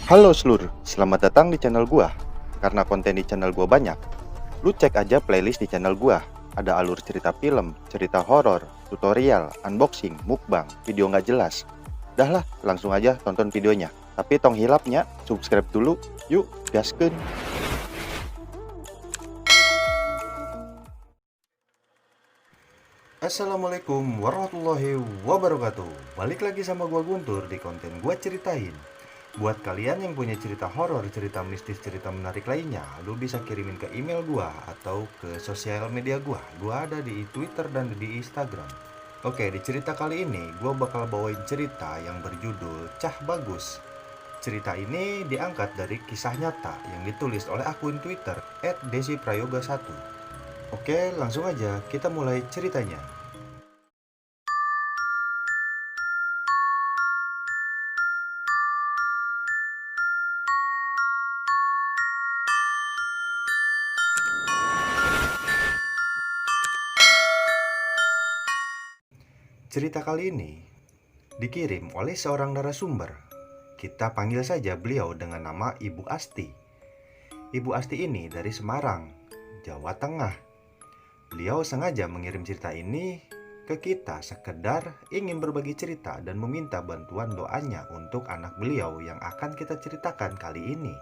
Halo seluruh, selamat datang di channel gua. Karena konten di channel gua banyak, lu cek aja playlist di channel gua. Ada alur cerita film, cerita horor, tutorial, unboxing, mukbang, video nggak jelas. Dah lah, langsung aja tonton videonya. Tapi tong hilapnya, subscribe dulu. Yuk, gaskeun. Assalamualaikum warahmatullahi wabarakatuh. Balik lagi sama gua Guntur di konten gua ceritain. Buat kalian yang punya cerita horor, cerita mistis, cerita menarik lainnya, lu bisa kirimin ke email gua atau ke sosial media gua. Gua ada di Twitter dan di Instagram. Oke, di cerita kali ini gua bakal bawain cerita yang berjudul Cah Bagus. Cerita ini diangkat dari kisah nyata yang ditulis oleh akun Twitter @desiprayoga1. Oke, langsung aja kita mulai ceritanya. Cerita kali ini dikirim oleh seorang narasumber. Kita panggil saja beliau dengan nama Ibu Asti. Ibu Asti ini dari Semarang, Jawa Tengah. Beliau sengaja mengirim cerita ini ke kita sekedar ingin berbagi cerita dan meminta bantuan doanya untuk anak beliau yang akan kita ceritakan kali ini.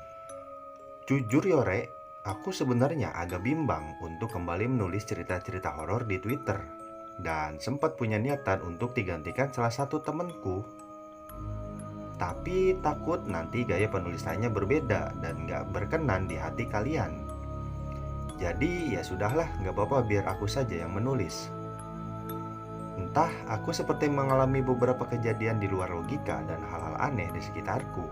Jujur Yore, aku sebenarnya agak bimbang untuk kembali menulis cerita-cerita horor di Twitter. Dan sempat punya niatan untuk digantikan salah satu temanku. Tapi takut nanti gaya penulisannya berbeda dan gak berkenan di hati kalian. Jadi ya sudahlah, gak apa-apa biar aku saja yang menulis. Entah, aku seperti mengalami beberapa kejadian di luar logika dan hal-hal aneh di sekitarku.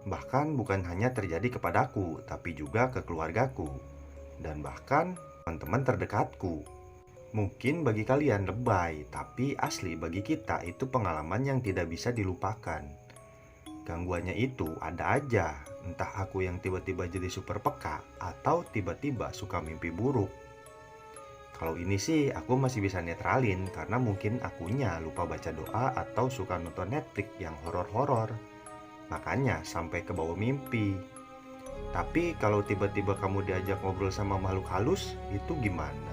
Bahkan bukan hanya terjadi kepadaku, tapi juga ke keluargaku. Dan bahkan teman-teman terdekatku. Mungkin bagi kalian lebay, tapi asli bagi kita itu pengalaman yang tidak bisa dilupakan. Gangguannya itu ada aja, entah aku yang tiba-tiba jadi super peka atau tiba-tiba suka mimpi buruk. Kalau ini sih aku masih bisa netralin karena mungkin akunya lupa baca doa atau suka nonton Netflix yang horor-horor. Makanya sampai ke bawah mimpi. Tapi kalau tiba-tiba kamu diajak ngobrol sama makhluk halus, itu gimana?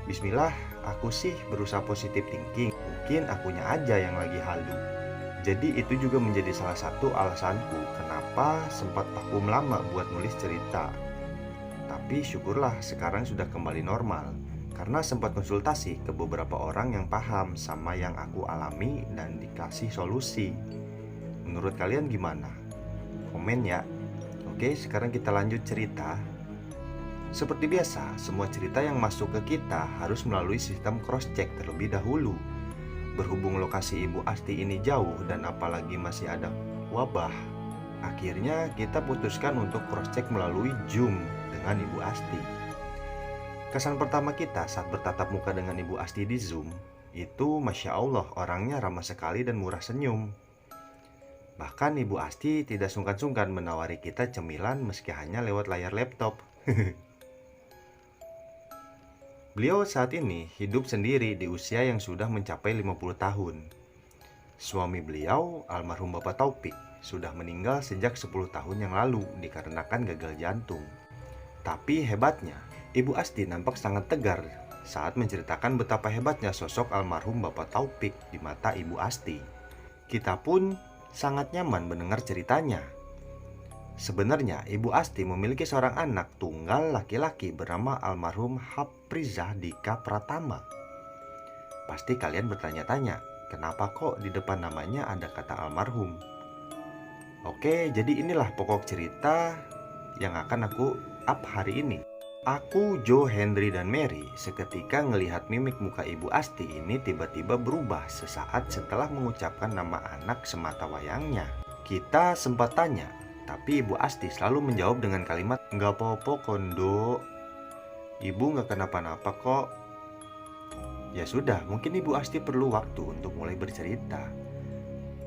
Bismillah, aku sih berusaha positif thinking. Mungkin akunya aja yang lagi halu. Jadi itu juga menjadi salah satu alasanku kenapa sempat vakum lama buat nulis cerita. Tapi syukurlah sekarang sudah kembali normal. Karena sempat konsultasi ke beberapa orang yang paham sama yang aku alami dan dikasih solusi. Menurut kalian gimana? Komen ya. Oke, sekarang kita lanjut cerita. Seperti biasa, semua cerita yang masuk ke kita harus melalui sistem cross-check terlebih dahulu. Berhubung lokasi Ibu Asti ini jauh dan apalagi masih ada wabah, akhirnya kita putuskan untuk cross-check melalui Zoom dengan Ibu Asti. Kesan pertama kita saat bertatap muka dengan Ibu Asti di Zoom, itu Masya Allah orangnya ramah sekali dan murah senyum. Bahkan Ibu Asti tidak sungkan-sungkan menawari kita cemilan meski hanya lewat layar laptop. Beliau saat ini hidup sendiri di usia yang sudah mencapai 50 tahun. Suami beliau, almarhum Bapak Taufik, sudah meninggal sejak 10 tahun yang lalu dikarenakan gagal jantung. Tapi hebatnya, Ibu Asti nampak sangat tegar saat menceritakan betapa hebatnya sosok almarhum Bapak Taufik di mata Ibu Asti. Kita pun sangat nyaman mendengar ceritanya. Sebenarnya Ibu Asti memiliki seorang anak tunggal laki-laki bernama almarhum Haprizah Dika Pratama. Pasti kalian bertanya-tanya, kenapa kok di depan namanya ada kata almarhum? Oke, jadi inilah pokok cerita yang akan aku up hari ini. Aku, Joe, Henry, dan Mary seketika ngelihat mimik muka Ibu Asti ini tiba-tiba berubah sesaat setelah mengucapkan nama anak semata wayangnya. Kita sempat tanya, tapi Ibu Asti selalu menjawab dengan kalimat, "Nggak apa-apa kondo, Ibu nggak kenapa-napa kok." Ya sudah, mungkin Ibu Asti perlu waktu untuk mulai bercerita.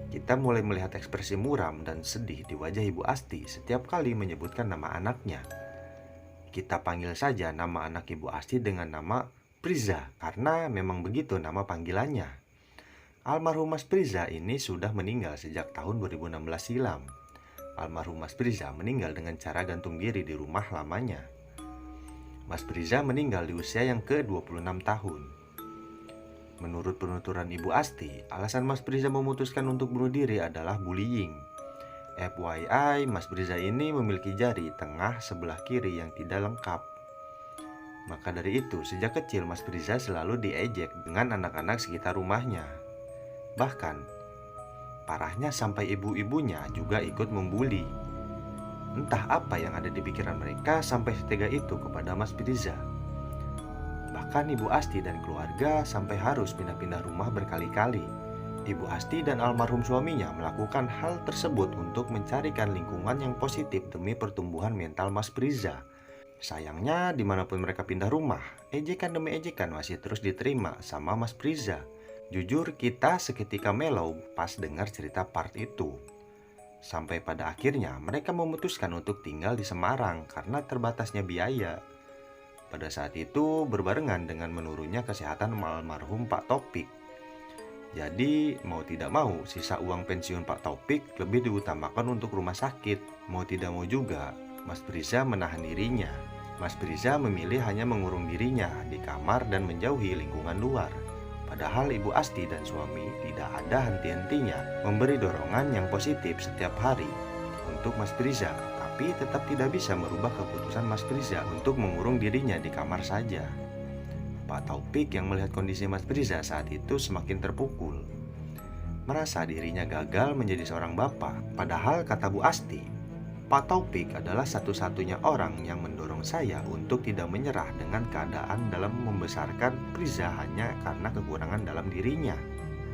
Kita mulai melihat ekspresi muram dan sedih di wajah Ibu Asti setiap kali menyebutkan nama anaknya. Kita panggil saja nama anak Ibu Asti dengan nama Priza, karena memang begitu nama panggilannya. Almarhum Mas Priza ini sudah meninggal sejak tahun 2016 silam. almarhum Mas Priza meninggal dengan cara gantung diri di rumah lamanya. Mas Priza meninggal di usia yang ke-26 tahun. Menurut penuturan Ibu Asti, alasan Mas Priza memutuskan untuk bunuh diri adalah bullying. FYI, Mas Priza ini memiliki jari tengah sebelah kiri yang tidak lengkap. Maka dari itu, sejak kecil Mas Priza selalu diejek dengan anak-anak sekitar rumahnya. Bahkan, parahnya sampai ibu-ibunya juga ikut membuli. Entah apa yang ada di pikiran mereka sampai setega itu kepada Mas Priza. Bahkan Ibu Asti dan keluarga sampai harus pindah-pindah rumah berkali-kali. Ibu Asti dan almarhum suaminya melakukan hal tersebut untuk mencarikan lingkungan yang positif demi pertumbuhan mental Mas Priza. Sayangnya dimanapun mereka pindah rumah, ejekan demi ejekan masih terus diterima sama Mas Priza. Jujur kita seketika melau pas dengar cerita part itu. Sampai pada akhirnya mereka memutuskan untuk tinggal di Semarang karena terbatasnya biaya. Pada saat itu berbarengan dengan menurunnya kesehatan almarhum Pak Topik. Jadi mau tidak mau sisa uang pensiun Pak Taufik lebih diutamakan untuk rumah sakit. Mau tidak mau juga Mas Priza menahan dirinya. Mas Priza memilih hanya mengurung dirinya di kamar dan menjauhi lingkungan luar. Padahal Ibu Asti dan suami tidak ada henti-hentinya memberi dorongan yang positif setiap hari untuk Mas Priza, tapi tetap tidak bisa merubah keputusan Mas Priza untuk mengurung dirinya di kamar saja. Pak Taufik yang melihat kondisi Mas Priza saat itu semakin terpukul. Merasa dirinya gagal menjadi seorang bapak. Padahal kata Bu Asti, Pak Taufik adalah satu-satunya orang yang mendorong saya untuk tidak menyerah dengan keadaan dalam membesarkan Priza hanya karena kekurangan dalam dirinya.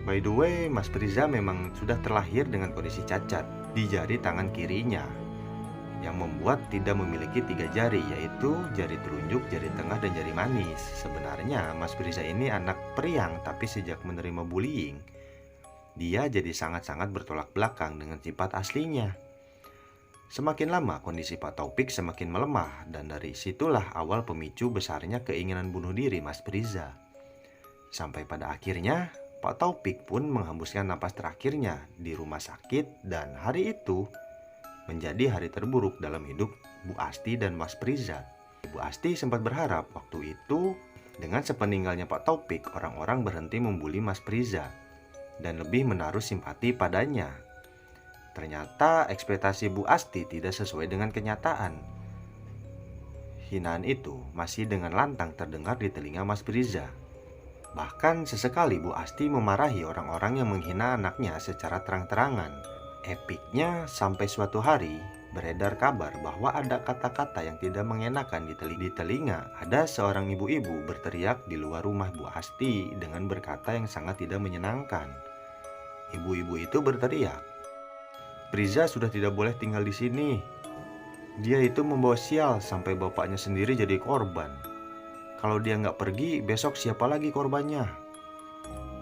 By the way, Mas Priza memang sudah terlahir dengan kondisi cacat di jari tangan kirinya, yang membuat tidak memiliki 3 jari, yaitu jari telunjuk, jari tengah, dan jari manis. Sebenarnya Mas Priza ini anak periang, tapi sejak menerima bullying, dia jadi sangat-sangat bertolak belakang dengan sifat aslinya. Semakin lama kondisi Pak Taufik semakin melemah, dan dari situlah awal pemicu besarnya keinginan bunuh diri Mas Priza. Sampai pada akhirnya Pak Taufik pun menghembuskan napas terakhirnya di rumah sakit, dan hari itu menjadi hari terburuk dalam hidup Bu Asti dan Mas Priza. Bu Asti sempat berharap waktu itu dengan sepeninggalnya Pak Taufik, orang-orang berhenti membuli Mas Priza dan lebih menaruh simpati padanya. Ternyata ekspektasi Bu Asti tidak sesuai dengan kenyataan. Hinaan itu masih dengan lantang terdengar di telinga Mas Priza. Bahkan sesekali Bu Asti memarahi orang-orang yang menghina anaknya secara terang-terangan. Epiknya sampai suatu hari beredar kabar bahwa ada kata-kata yang tidak mengenakan di telinga. Ada seorang ibu-ibu berteriak di luar rumah Bu Asti dengan berkata yang sangat tidak menyenangkan. Ibu-ibu itu berteriak, "Priza sudah tidak boleh tinggal di sini. Dia itu membawa sial sampai bapaknya sendiri jadi korban. Kalau dia nggak pergi, besok siapa lagi korbannya?"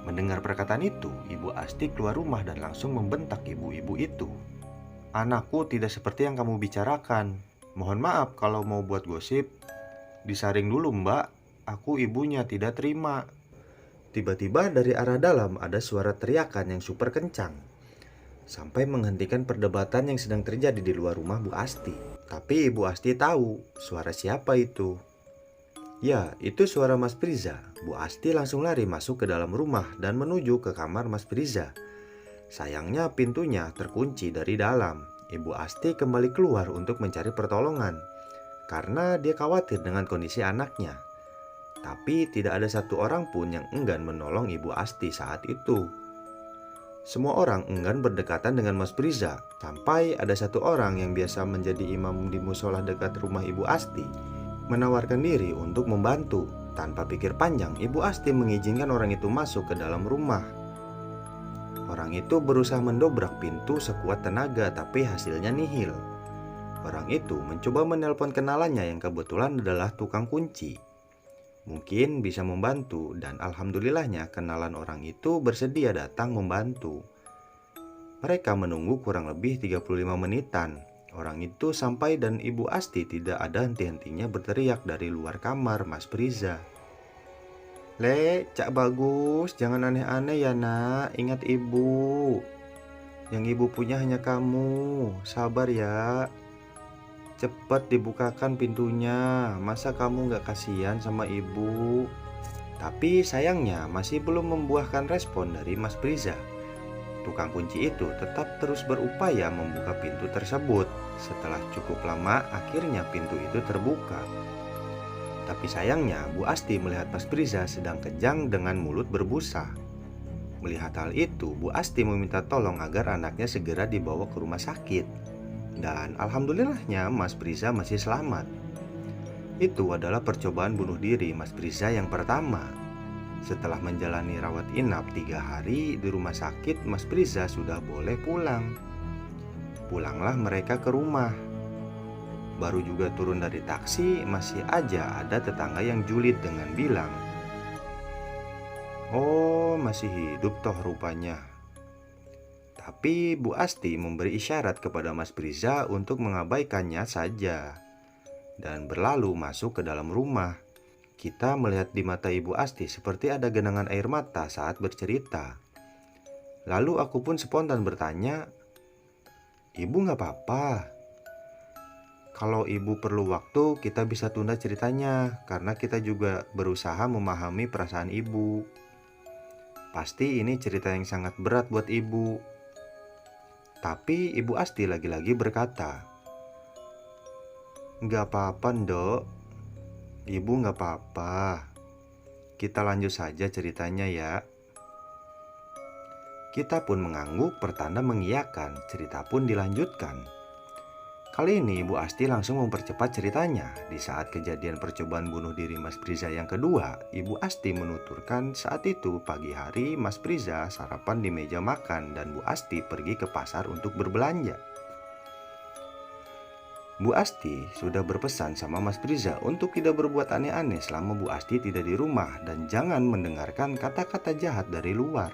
Mendengar perkataan itu, Ibu Asti keluar rumah dan langsung membentak ibu-ibu itu. "Anakku tidak seperti yang kamu bicarakan. Mohon maaf kalau mau buat gosip. Disaring dulu mbak, aku ibunya tidak terima." Tiba-tiba dari arah dalam ada suara teriakan yang super kencang, sampai menghentikan perdebatan yang sedang terjadi di luar rumah Bu Asti. Tapi Ibu Asti tahu suara siapa itu. Ya, itu suara Mas Priza. Bu Asti langsung lari masuk ke dalam rumah dan menuju ke kamar Mas Priza. Sayangnya pintunya terkunci dari dalam. Ibu Asti kembali keluar untuk mencari pertolongan karena dia khawatir dengan kondisi anaknya. Tapi tidak ada satu orang pun yang enggan menolong Ibu Asti saat itu. Semua orang enggan berdekatan dengan Mas Priza, sampai ada satu orang yang biasa menjadi imam di musola dekat rumah Ibu Asti menawarkan diri untuk membantu. Tanpa pikir panjang, Ibu Asti mengizinkan orang itu masuk ke dalam rumah. Orang itu berusaha mendobrak pintu sekuat tenaga, tapi hasilnya nihil. Orang itu mencoba menelpon kenalannya yang kebetulan adalah tukang kunci. Mungkin bisa membantu, dan alhamdulillahnya kenalan orang itu bersedia datang membantu. Mereka menunggu kurang lebih 35 menitan. Orang itu sampai dan Ibu Asti tidak ada henti-hentinya berteriak dari luar kamar Mas Priza. "Le, Cak Bagus, jangan aneh-aneh ya nak, ingat ibu." Yang ibu punya hanya kamu. Sabar ya. Cepat dibukakan pintunya. Masa kamu gak kasihan sama ibu? Tapi sayangnya masih belum membuahkan respon dari Mas Priza. Tukang kunci itu tetap terus berupaya membuka pintu tersebut. Setelah cukup lama, akhirnya pintu itu terbuka. Tapi sayangnya, Bu Asti melihat Mas Priza sedang kejang dengan mulut berbusa. Melihat hal itu, Bu Asti meminta tolong agar anaknya segera dibawa ke rumah sakit. Dan alhamdulillahnya Mas Priza masih selamat. Itu adalah percobaan bunuh diri Mas Priza yang pertama. Setelah menjalani rawat inap 3 hari di rumah sakit, Mas Priza sudah boleh pulang. Pulanglah mereka ke rumah. Baru juga turun dari taksi, masih aja ada tetangga yang julid dengan bilang, "Oh, masih hidup toh rupanya." Tapi Bu Asti memberi isyarat kepada Mas Priza untuk mengabaikannya saja dan berlalu masuk ke dalam rumah. Kita melihat di mata Ibu Asti seperti ada genangan air mata saat bercerita. Lalu aku pun spontan bertanya, "Ibu gak apa-apa? Kalau ibu perlu waktu, kita bisa tunda ceritanya, karena kita juga berusaha memahami perasaan ibu. Pasti ini cerita yang sangat berat buat ibu." Tapi Ibu Asti lagi-lagi berkata, "Gak apa-apa, Ndok. Ibu gak apa-apa. Kita lanjut saja ceritanya ya." Kita pun mengangguk pertanda mengiyakan. Cerita pun dilanjutkan. Kali ini Ibu Asti langsung mempercepat ceritanya. Di saat kejadian percobaan bunuh diri Mas Priza yang kedua, Ibu Asti menuturkan saat itu pagi hari Mas Priza sarapan di meja makan dan Bu Asti pergi ke pasar untuk berbelanja. Bu Asti sudah berpesan sama Mas Priza untuk tidak berbuat aneh-aneh selama Bu Asti tidak di rumah dan jangan mendengarkan kata-kata jahat dari luar.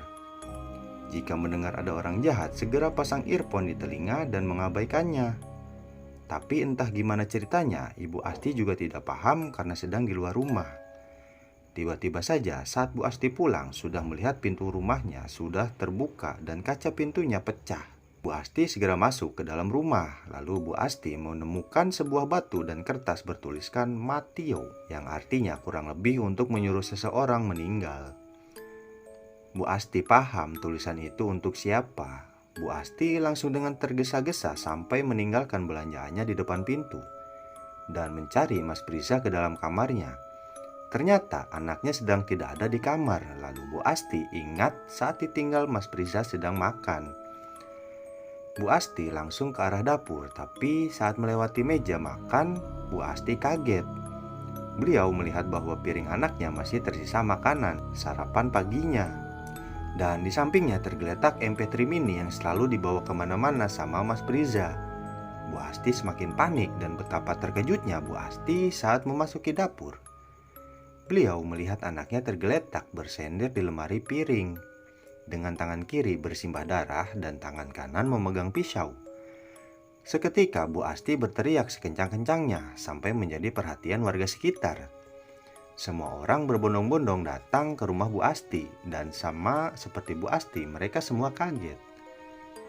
Jika mendengar ada orang jahat, segera pasang earphone di telinga dan mengabaikannya. Tapi entah gimana ceritanya, Ibu Asti juga tidak paham karena sedang di luar rumah. Tiba-tiba saja saat Bu Asti pulang, sudah melihat pintu rumahnya sudah terbuka dan kaca pintunya pecah. Bu Asti segera masuk ke dalam rumah. Lalu Bu Asti menemukan sebuah batu dan kertas bertuliskan Matio, yang artinya kurang lebih untuk menyuruh seseorang meninggal. Bu Asti paham tulisan itu untuk siapa. Bu Asti langsung dengan tergesa-gesa sampai meninggalkan belanjaannya di depan pintu dan mencari Mas Priza ke dalam kamarnya. Ternyata anaknya sedang tidak ada di kamar. Lalu Bu Asti ingat saat ditinggal Mas Priza sedang makan. Bu Asti langsung ke arah dapur, tapi saat melewati meja makan, Bu Asti kaget. Beliau melihat bahwa piring anaknya masih tersisa makanan sarapan paginya. Dan di sampingnya tergeletak MP3 mini yang selalu dibawa kemana-mana sama Mas Priza. Bu Asti semakin panik dan betapa terkejutnya Bu Asti saat memasuki dapur. Beliau melihat anaknya tergeletak bersender di lemari piring, dengan tangan kiri bersimbah darah dan tangan kanan memegang pisau. Seketika Bu Asti berteriak sekencang-kencangnya sampai menjadi perhatian warga sekitar. Semua orang berbondong-bondong datang ke rumah Bu Asti dan sama seperti Bu Asti, mereka semua kaget.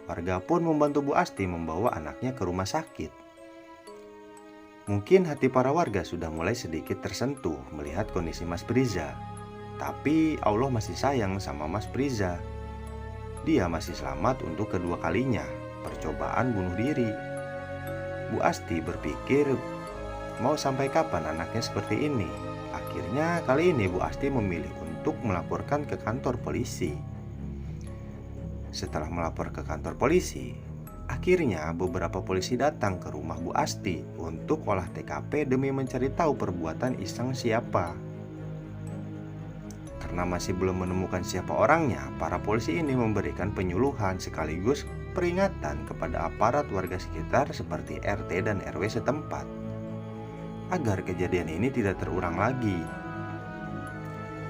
Warga pun membantu Bu Asti membawa anaknya ke rumah sakit. Mungkin hati para warga sudah mulai sedikit tersentuh melihat kondisi Mas Priza. Tapi Allah masih sayang sama Mas Priza. Dia masih selamat untuk kedua kalinya, percobaan bunuh diri. Bu Asti berpikir, mau sampai kapan anaknya seperti ini? Akhirnya kali ini Bu Asti memilih untuk melaporkan ke kantor polisi. Setelah melapor ke kantor polisi, akhirnya beberapa polisi datang ke rumah Bu Asti untuk olah TKP demi mencari tahu perbuatan iseng siapa. Karena masih belum menemukan siapa orangnya, para polisi ini memberikan penyuluhan sekaligus peringatan kepada aparat warga sekitar seperti RT dan RW setempat agar kejadian ini tidak terulang lagi.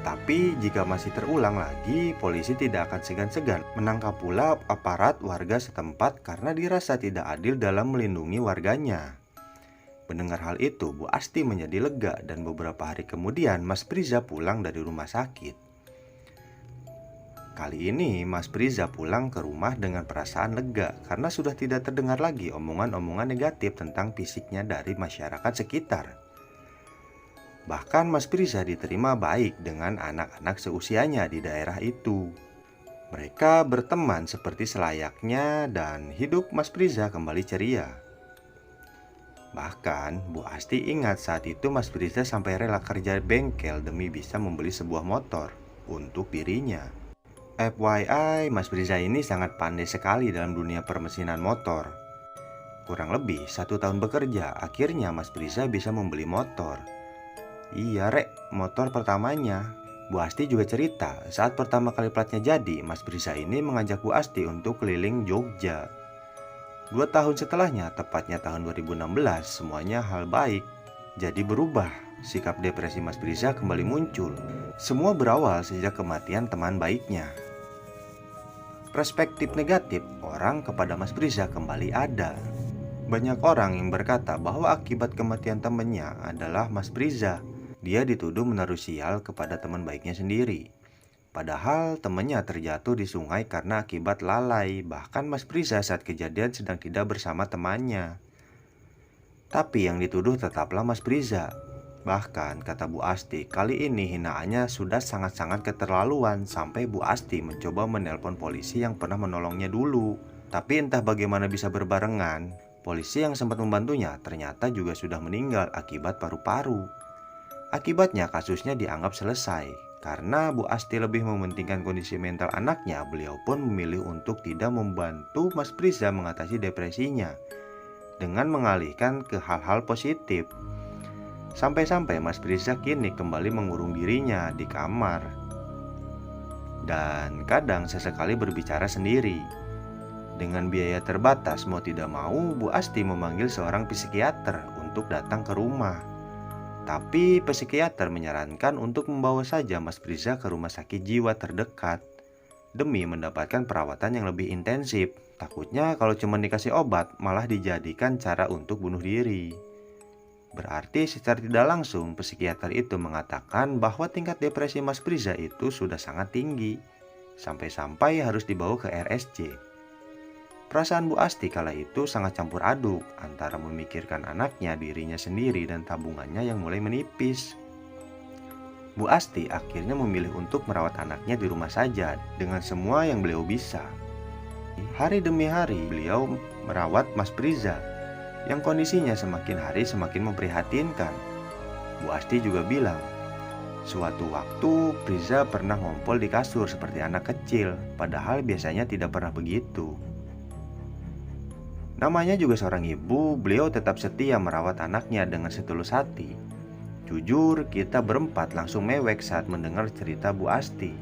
Tapi jika masih terulang lagi, polisi tidak akan segan-segan menangkap pula aparat warga setempat karena dirasa tidak adil dalam melindungi warganya. Mendengar hal itu, Bu Asti menjadi lega dan beberapa hari kemudian Mas Priza pulang dari rumah sakit. Kali ini Mas Priza pulang ke rumah dengan perasaan lega karena sudah tidak terdengar lagi omongan-omongan negatif tentang fisiknya dari masyarakat sekitar. Bahkan Mas Priza diterima baik dengan anak-anak seusianya di daerah itu. Mereka berteman seperti selayaknya dan hidup Mas Priza kembali ceria. Bahkan Bu Asti ingat saat itu Mas Priza sampai rela kerja bengkel demi bisa membeli sebuah motor untuk dirinya. FYI, Mas Priza ini sangat pandai sekali dalam dunia permesinan motor. Kurang lebih 1 tahun bekerja, akhirnya Mas Priza bisa membeli motor. Iya rek, motor pertamanya. Bu Asti juga cerita, saat pertama kali platnya jadi, Mas Priza ini mengajak Bu Asti untuk keliling Jogja. 2 tahun setelahnya, tepatnya tahun 2016, semuanya hal baik jadi berubah. Sikap depresi Mas Priza kembali muncul. Semua berawal sejak kematian teman baiknya. Perspektif negatif orang kepada Mas Priza kembali ada. Banyak orang yang berkata bahwa akibat kematian temannya adalah Mas Priza. Dia dituduh menaruh sial kepada teman baiknya sendiri. Padahal temannya terjatuh di sungai karena akibat lalai. Bahkan Mas Priza saat kejadian sedang tidak bersama temannya. Tapi yang dituduh tetaplah Mas Priza. Bahkan kata Bu Asti, kali ini hinaannya sudah sangat-sangat keterlaluan sampai Bu Asti mencoba menelpon polisi yang pernah menolongnya dulu. Tapi entah bagaimana bisa berbarengan, polisi yang sempat membantunya ternyata juga sudah meninggal akibat paru-paru. Akibatnya kasusnya dianggap selesai. Karena Bu Asti lebih mementingkan kondisi mental anaknya, beliau pun memilih untuk tidak membantu Mas Priza mengatasi depresinya dengan mengalihkan ke hal-hal positif. Sampai-sampai Mas Priza kini kembali mengurung dirinya di kamar. Dan kadang sesekali berbicara sendiri. Dengan biaya terbatas, mau tidak mau Bu Asti memanggil seorang psikiater untuk datang ke rumah. Tapi psikiater menyarankan untuk membawa saja Mas Priza ke rumah sakit jiwa terdekat demi mendapatkan perawatan yang lebih intensif. Takutnya kalau cuma dikasih obat malah dijadikan cara untuk bunuh diri. Berarti secara tidak langsung psikiater itu mengatakan bahwa tingkat depresi Mas Priza itu sudah sangat tinggi, sampai-sampai harus dibawa ke RSJ. Perasaan Bu Asti kala itu sangat campur aduk antara memikirkan anaknya, dirinya sendiri, dan tabungannya yang mulai menipis. Bu Asti akhirnya memilih untuk merawat anaknya di rumah saja dengan semua yang beliau bisa. Hari demi hari beliau merawat Mas Priza yang kondisinya semakin hari semakin memprihatinkan. Bu Asti juga bilang, suatu waktu Priza pernah ngompol di kasur seperti anak kecil, padahal biasanya tidak pernah begitu. Namanya juga seorang ibu, beliau tetap setia merawat anaknya dengan setulus hati. Jujur, kita berempat langsung mewek saat mendengar cerita Bu Asti.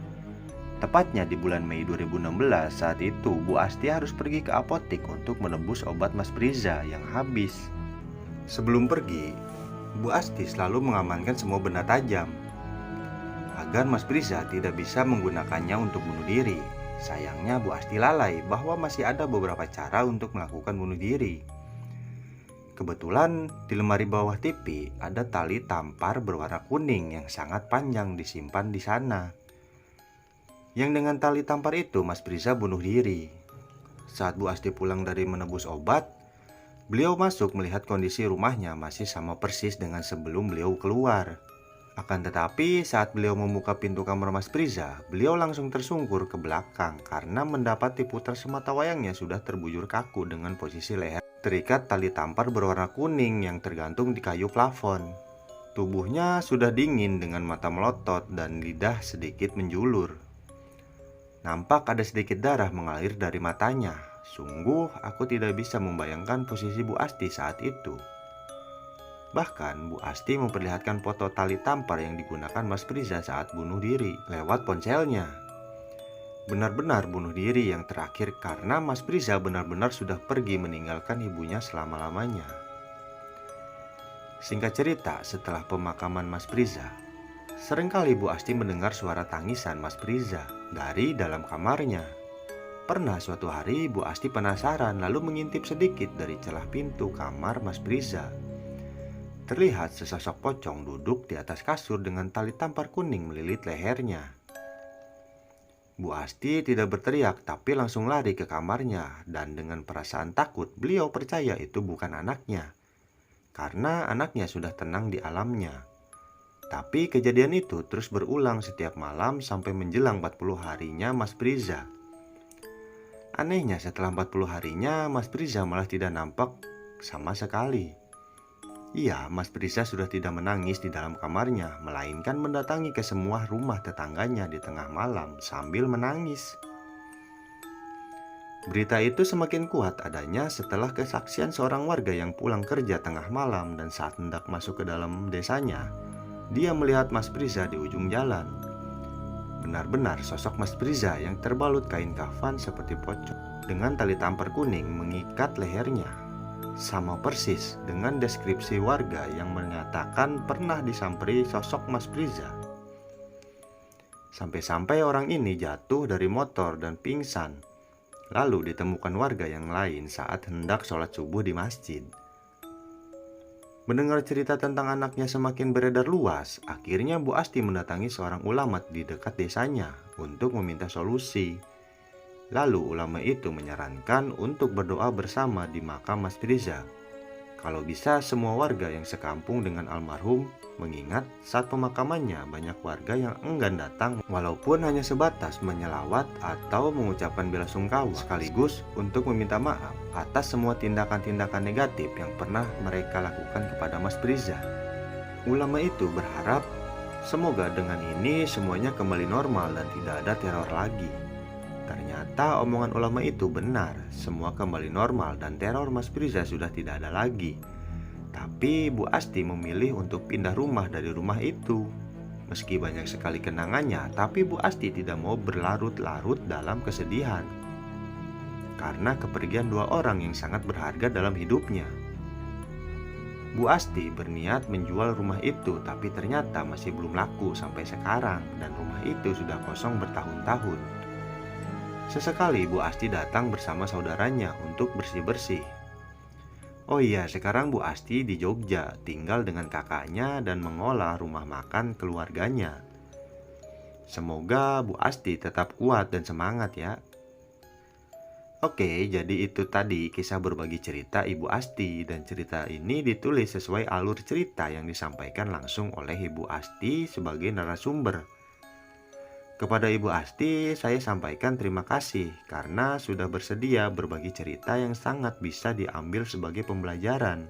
Tepatnya di bulan Mei 2016, saat itu Bu Asti harus pergi ke apotik untuk menebus obat Mas Priza yang habis. Sebelum pergi, Bu Asti selalu mengamankan semua benda tajam agar Mas Priza tidak bisa menggunakannya untuk bunuh diri. Sayangnya Bu Asti lalai bahwa masih ada beberapa cara untuk melakukan bunuh diri. Kebetulan di lemari bawah TV ada tali tampar berwarna kuning yang sangat panjang disimpan di sana. Yang dengan tali tampar itu Mas Priza bunuh diri. Saat Bu Asti pulang dari menebus obat, beliau masuk melihat kondisi rumahnya masih sama persis dengan sebelum beliau keluar. Akan tetapi saat beliau membuka pintu kamar Mas Priza, beliau langsung tersungkur ke belakang karena mendapati putar semata wayangnya sudah terbujur kaku dengan posisi leher terikat tali tampar berwarna kuning yang tergantung di kayu plafon. Tubuhnya sudah dingin dengan mata melotot dan lidah sedikit menjulur. Nampak ada sedikit darah mengalir dari matanya. Sungguh aku tidak bisa membayangkan posisi Bu Asti saat itu. Bahkan Bu Asti memperlihatkan foto tali tampar yang digunakan Mas Priza saat bunuh diri lewat ponselnya. Benar-benar bunuh diri yang terakhir karena Mas Priza benar-benar sudah pergi meninggalkan ibunya selama-lamanya. Singkat cerita, setelah pemakaman Mas Priza, seringkali Bu Asti mendengar suara tangisan Mas Priza dari dalam kamarnya. Pernah suatu hari Bu Asti penasaran lalu mengintip sedikit dari celah pintu kamar Mas Priza. Terlihat sesosok pocong duduk di atas kasur dengan tali tampar kuning melilit lehernya. Bu Asti tidak berteriak tapi langsung lari ke kamarnya dan dengan perasaan takut beliau percaya itu bukan anaknya karena anaknya sudah tenang di alamnya. Tapi kejadian itu terus berulang setiap malam sampai menjelang 40 harinya Mas Priza. Anehnya setelah 40 harinya Mas Priza malah tidak nampak sama sekali. Iya, Mas Priza sudah tidak menangis di dalam kamarnya, melainkan mendatangi ke semua rumah tetangganya di tengah malam sambil menangis. Berita itu semakin kuat adanya setelah kesaksian seorang warga yang pulang kerja tengah malam dan saat hendak masuk ke dalam desanya, dia melihat Mas Priza di ujung jalan. Benar-benar sosok Mas Priza yang terbalut kain kafan seperti pocong dengan tali tampar kuning mengikat lehernya. Sama persis dengan deskripsi warga yang menyatakan pernah disamperi sosok Mas Priza. Sampai-sampai orang ini jatuh dari motor dan pingsan. Lalu ditemukan warga yang lain saat hendak sholat subuh di masjid. Mendengar cerita tentang anaknya semakin beredar luas, akhirnya Bu Asti mendatangi seorang ulama di dekat desanya untuk meminta solusi. Lalu ulama itu menyarankan untuk berdoa bersama di makam Mas Priza. Kalau bisa semua warga yang sekampung dengan almarhum, mengingat saat pemakamannya banyak warga yang enggan datang walaupun hanya sebatas menyelawat atau mengucapkan bela sungkawa sekaligus untuk meminta maaf atas semua tindakan-tindakan negatif yang pernah mereka lakukan kepada Mas Priza. Ulama itu berharap semoga dengan ini semuanya kembali normal dan tidak ada teror lagi. Ternyata omongan ulama itu benar, semua kembali normal dan teror Mas Priza sudah tidak ada lagi. Tapi Bu Asti memilih untuk pindah rumah dari rumah itu. Meski banyak sekali kenangannya, tapi Bu Asti tidak mau berlarut-larut dalam kesedihan karena kepergian dua orang yang sangat berharga dalam hidupnya. Bu Asti berniat menjual rumah itu, tapi ternyata masih belum laku sampai sekarang dan rumah itu sudah kosong bertahun-tahun. Sesekali Bu Asti datang bersama saudaranya untuk bersih-bersih. Oh iya, sekarang Bu Asti di Jogja, tinggal dengan kakaknya dan mengolah rumah makan keluarganya. Semoga Bu Asti tetap kuat dan semangat ya. Oke, jadi itu tadi kisah berbagi cerita Ibu Asti, dan cerita ini ditulis sesuai alur cerita yang disampaikan langsung oleh Ibu Asti sebagai narasumber. Kepada Ibu Asti, saya sampaikan terima kasih karena sudah bersedia berbagi cerita yang sangat bisa diambil sebagai pembelajaran.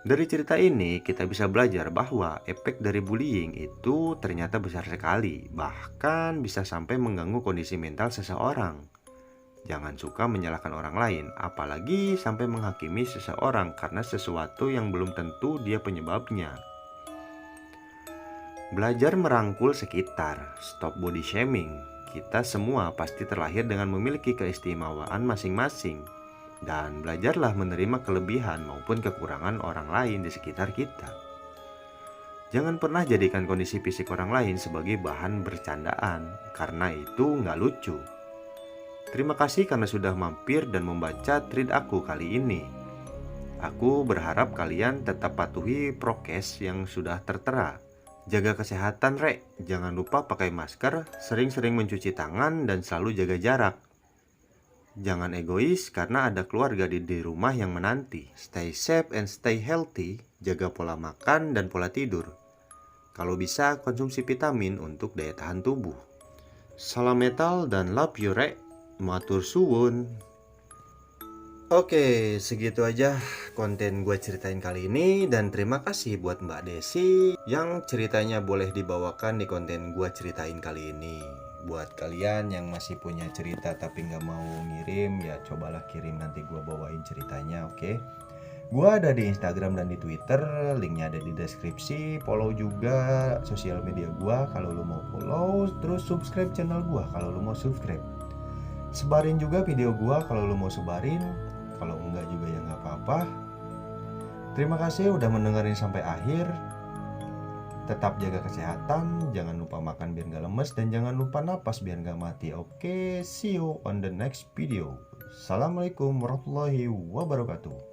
Dari cerita ini, kita bisa belajar bahwa efek dari bullying itu ternyata besar sekali, bahkan bisa sampai mengganggu kondisi mental seseorang. Jangan suka menyalahkan orang lain, apalagi sampai menghakimi seseorang karena sesuatu yang belum tentu dia penyebabnya. Belajar merangkul sekitar, stop body shaming. Kita semua pasti terlahir dengan memiliki keistimewaan masing-masing. Dan belajarlah menerima kelebihan maupun kekurangan orang lain di sekitar kita. Jangan pernah jadikan kondisi fisik orang lain sebagai bahan bercandaan, karena itu nggak lucu. Terima kasih karena sudah mampir dan membaca thread aku kali ini. Aku berharap kalian tetap patuhi prokes yang sudah tertera. Jaga kesehatan, Rek. Jangan lupa pakai masker, sering-sering mencuci tangan, dan selalu jaga jarak. Jangan egois karena ada keluarga di rumah yang menanti. Stay safe and stay healthy. Jaga pola makan dan pola tidur. Kalau bisa, konsumsi vitamin untuk daya tahan tubuh. Salam metal dan love you, Rek. Matur suwun. Oke, segitu aja konten gue ceritain kali ini, dan terima kasih buat Mbak Desi yang ceritanya boleh dibawakan di konten gue ceritain kali ini. Buat kalian yang masih punya cerita tapi nggak mau ngirim, ya cobalah kirim, nanti gue bawain ceritanya, oke? Gue ada di Instagram dan di Twitter, linknya ada di deskripsi. Follow juga sosial media gue kalau lo mau follow, terus subscribe channel gue kalau lo mau subscribe. Sebarin juga video gue kalau lo mau sebarin. Kalau enggak juga ya nggak apa-apa. Terima kasih udah mendengarin sampai akhir. Tetap jaga kesehatan, jangan lupa makan biar nggak lemes, dan jangan lupa napas biar nggak mati. Oke, see you on the next video. Assalamualaikum warahmatullahi wabarakatuh.